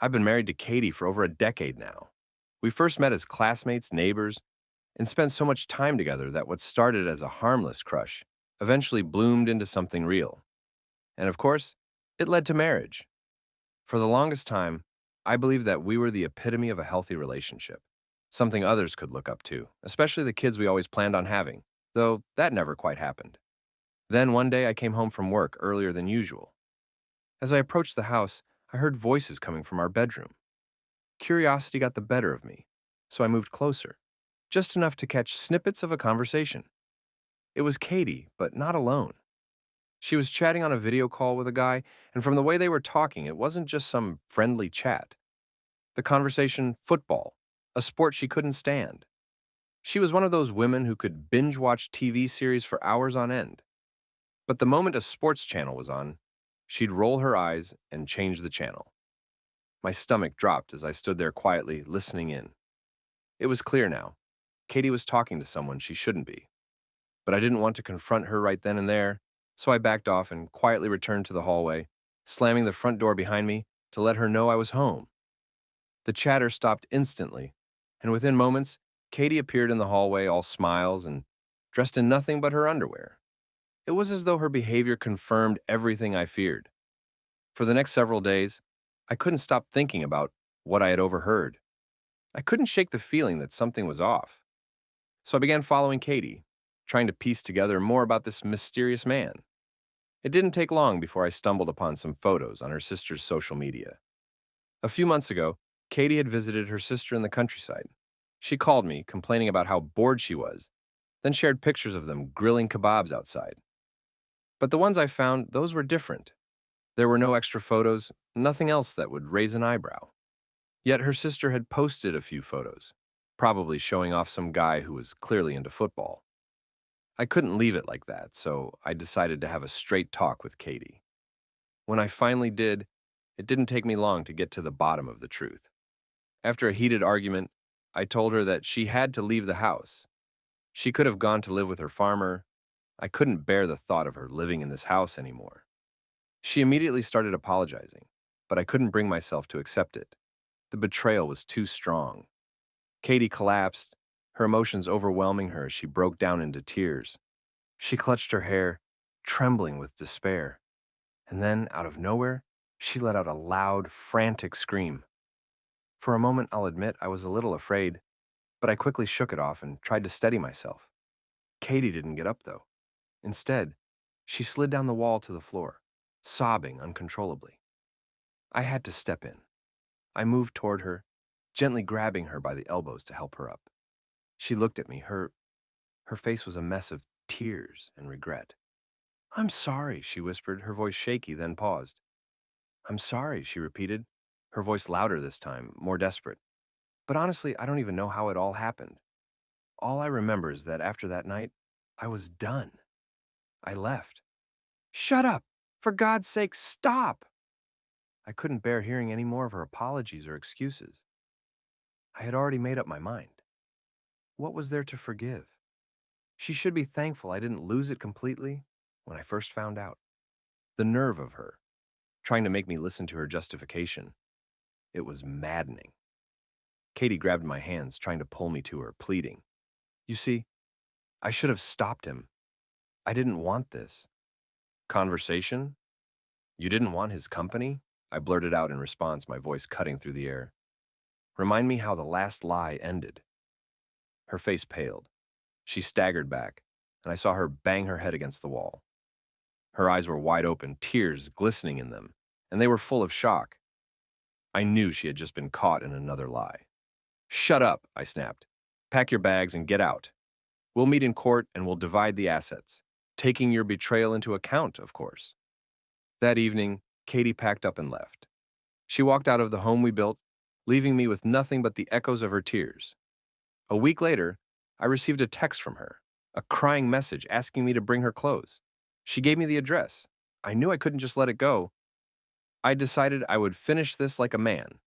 I've been married to Katie for over a decade now. We first met as classmates, neighbors, and spent so much time together that what started as a harmless crush eventually bloomed into something real. And of course, it led to marriage. For the longest time, I believed that we were the epitome of a healthy relationship, something others could look up to, especially the kids we always planned on having, though that never quite happened. Then one day I came home from work earlier than usual. As I approached the house, I heard voices coming from our bedroom. Curiosity got the better of me, so I moved closer, just enough to catch snippets of a conversation. It was Katie, but not alone. She was chatting on a video call with a guy, and from the way they were talking, it wasn't just some friendly chat. The conversation, football, a sport she couldn't stand. She was one of those women who could binge watch TV series for hours on end. But the moment a sports channel was on, she'd roll her eyes and change the channel. My stomach dropped as I stood there quietly, listening in. It was clear now. Katie was talking to someone she shouldn't be. But I didn't want to confront her right then and there, so I backed off and quietly returned to the hallway, slamming the front door behind me to let her know I was home. The chatter stopped instantly, and within moments, Katie appeared in the hallway all smiles and dressed in nothing but her underwear. It was as though her behavior confirmed everything I feared. For the next several days, I couldn't stop thinking about what I had overheard. I couldn't shake the feeling that something was off. So I began following Katie, trying to piece together more about this mysterious man. It didn't take long before I stumbled upon some photos on her sister's social media. A few months ago, Katie had visited her sister in the countryside. She called me, complaining about how bored she was, then shared pictures of them grilling kebabs outside. But the ones I found, those were different. There were no extra photos, nothing else that would raise an eyebrow. Yet her sister had posted a few photos, probably showing off some guy who was clearly into football. I couldn't leave it like that, so I decided to have a straight talk with Katie. When I finally did, it didn't take me long to get to the bottom of the truth. After a heated argument, I told her that she had to leave the house. She could have gone to live with her farmer. I couldn't bear the thought of her living in this house anymore. She immediately started apologizing, but I couldn't bring myself to accept it. The betrayal was too strong. Katie collapsed, her emotions overwhelming her as she broke down into tears. She clutched her hair, trembling with despair. And then, out of nowhere, she let out a loud, frantic scream. For a moment, I'll admit, I was a little afraid, but I quickly shook it off and tried to steady myself. Katie didn't get up, though. Instead, she slid down the wall to the floor, sobbing uncontrollably. I had to step in. I moved toward her, gently grabbing her by the elbows to help her up. She looked at me. Her face was a mess of tears and regret. "I'm sorry," she whispered, her voice shaky, then paused. "I'm sorry," she repeated, her voice louder this time, more desperate. "But honestly, I don't even know how it all happened. All I remember is that after that night, I was done. I left." "Shut up! For God's sake, stop!" I couldn't bear hearing any more of her apologies or excuses. I had already made up my mind. What was there to forgive? She should be thankful I didn't lose it completely when I first found out. The nerve of her, trying to make me listen to her justification. It was maddening. Katie grabbed my hands, trying to pull me to her, pleading. "You see, I should have stopped him. I didn't want this." "Conversation? You didn't want his company?" I blurted out in response, my voice cutting through the air. "Remind me how the last lie ended." Her face paled. She staggered back, and I saw her bang her head against the wall. Her eyes were wide open, tears glistening in them, and they were full of shock. I knew she had just been caught in another lie. "Shut up," I snapped. "Pack your bags and get out. We'll meet in court and we'll divide the assets, taking your betrayal into account, of course." That evening, Katie packed up and left. She walked out of the home we built, leaving me with nothing but the echoes of her tears. A week later, I received a text from her, a crying message asking me to bring her clothes. She gave me the address. I knew I couldn't just let it go. I decided I would finish this like a man.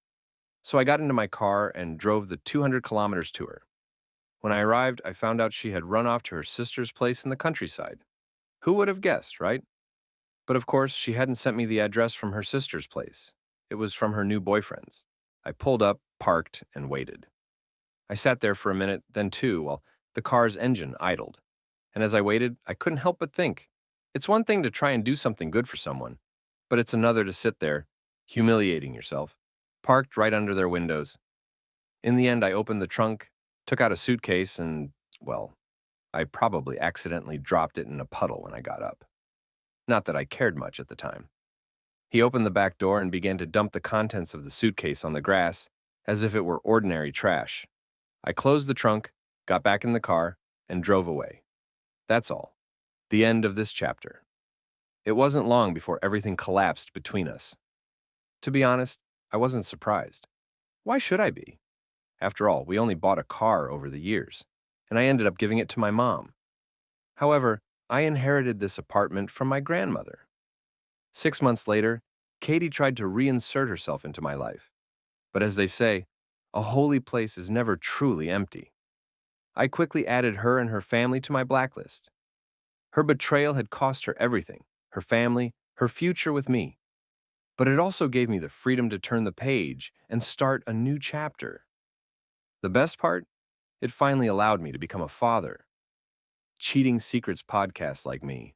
So I got into my car and drove the 200 kilometers to her. When I arrived, I found out she had run off to her sister's place in the countryside. Who would have guessed, right? But of course, she hadn't sent me the address from her sister's place. it was from her new boyfriend's. I pulled up, parked, and waited. I sat there for a minute, then two, while the car's engine idled. And as I waited, I couldn't help but think. It's one thing to try and do something good for someone, but it's another to sit there, humiliating yourself, parked right under their windows. In the end, I opened the trunk, took out a suitcase, and, well, I probably accidentally dropped it in a puddle when I got up. Not that I cared much at the time. He opened the back door and began to dump the contents of the suitcase on the grass as if it were ordinary trash. I closed the trunk, got back in the car, and drove away. That's all. The end of this chapter. It wasn't long before everything collapsed between us. To be honest, I wasn't surprised. Why should I be? After all, we only bought a car over the years, and I ended up giving it to my mom. However, I inherited this apartment from my grandmother. 6 months later, Katie tried to reinsert herself into my life. But as they say, a holy place is never truly empty. I quickly added her and her family to my blacklist. Her betrayal had cost her everything, her family, her future with me. But it also gave me the freedom to turn the page and start a new chapter. The best part? It finally allowed me to become a father. Cheating Secrets podcasts like me